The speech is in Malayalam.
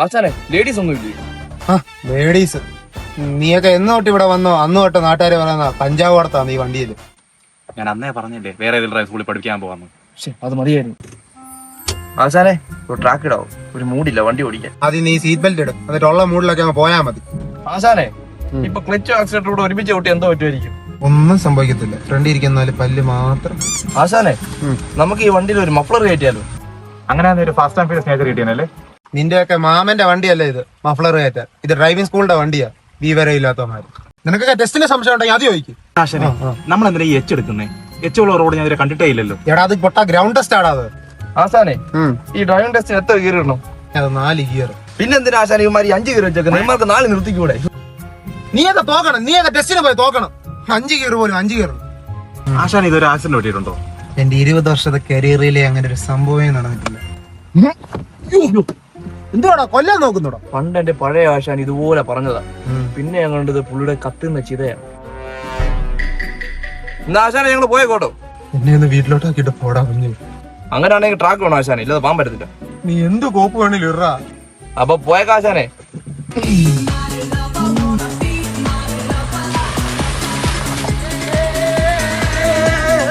ആശാനെ ലേഡീസ് ഒന്നും ഇല്ലേ? ലേഡീസ് നീയൊക്കെ എന്ന് തൊട്ട് ഇവിടെ വന്നോ അന്ന് തൊട്ട് നാട്ടുകാര് പറയുന്ന കഞ്ചാവ് കടത്താന്ന് ഈ വണ്ടിയില്. ഞാൻ അന്നേ പറഞ്ഞില്ലേ വേറെ ഏതെങ്കിലും ഡ്രൈവ് സ്കൂളിൽ പഠിക്കാൻ പോവാന്ന്. അത് മതിയായിരുന്നു. ആശാനെ ഒരു ട്രാക്ക് ഇടാവും, ഒരു മൂടില്ല വണ്ടി ഓടിക്കാൻ. ആദ്യം നീ സീറ്റ് ബെൽറ്റ് ഇടും, എന്നിട്ട് ഉള്ള മൂഡിലൊക്കെ അങ്ങ് പോയാൽ മതി. ആശാനെ ഇപ്പൊ ക്ലച്ച് ആക്സിഡന്റ് കൂടെ ഒരുമിച്ച് ഓട്ടി എന്തോ പറ്റുമായിരിക്കും? ഒന്നും സംഭവിക്കത്തില്ല, ഫ്രണ്ട് ഇരിക്കുന്നാല് പല്ല് മാത്രം. ആശാനെ നമുക്ക് ഈ വണ്ടിയിൽ ഒരു മഫ്ലർ കയറ്റിയാലോ? അങ്ങനെ ഒരു ഫാസ്റ്റ് ആൻഡ് ഫീസ് നേച്ചർ കിട്ടിയാലേ. നിന്റെയൊക്കെ മാമന്റെ വണ്ടിയല്ല ഇത് മഫ്ലർ കയറ്റാൻ, ഇത് ഡ്രൈവിംഗ് സ്കൂളിന്റെ വണ്ടിയാ. വിവരമില്ലാത്തവന്മാര്. നിനക്കൊക്കെ ടെസ്റ്റിന്റെ സംശയം ഉണ്ടെങ്കിൽ അത് ചോദിക്കും. നമ്മൾ എന്തിനാ ഈ എച്ച് എടുക്കുന്നേ? എച്ച് ഉള്ള റോഡ് ഞാൻ കണ്ടിട്ടേ ഇല്ലല്ലോ. എടാ അത് പൊട്ടാ ഗ്രൗണ്ട് ടെസ്റ്റ് ആടാ അത്. ആശാനെ ഈ ഡ്രൈവിംഗ് ടെസ്റ്റിന് എത്ര ഗിയർ ഇടണം? അത് 4 ഗിയർ. പിന്നെന്തിനാ ആശാനെ ഇവന്മാര് 5 ഗിയർ വെച്ചേക്കുന്നത്? ഇവന്മാർക്ക് 4 നിർത്തിക്കൂടെ? നീയൊക്കെ തോക്കണം, നീയൊക്കെ ടെസ്റ്റിന് പോയി തോക്കണം. 5 ഗിയർ പോലും 5 ഗിയർ. ആശാൻ ഇതൊരു ആക്സിഡന്റ് പറ്റിയിട്ടുണ്ടോ? എന്റെ 20 വർഷത്തെ കരിയറിലെ അങ്ങനെ ഒരു സംഭവമേ നടന്നിട്ടില്ല. എന്തുവാടാ കൊല്ലാൻ നോക്കുന്നോടാ? പണ്ട് എന്റെ പഴയ ആശാൻ ഇതുപോലെ പറഞ്ഞതാ. പിന്നെ ഞാൻ കണ്ടത് പുള്ളിയുടെ കത്തുന്ന ചിതയാണ്. എന്നാ ആശാനെ ഞങ്ങള് പോയേക്കോട്ടോ. എന്നെ ഒന്ന് വീട്ടിലോട്ടാക്കിട്ട് പോടാ കുഞ്ഞു. അങ്ങനെയാണെങ്കിൽ ട്രാക്ക് വേണം ആശാനെ, ഇല്ലാതെ പോകാൻ പറ്റത്തില്ല. നീ എന്ത് കോപ്പ് വേണേലും ഇറാ. അപ്പൊ പോയേക്കാശാനെ.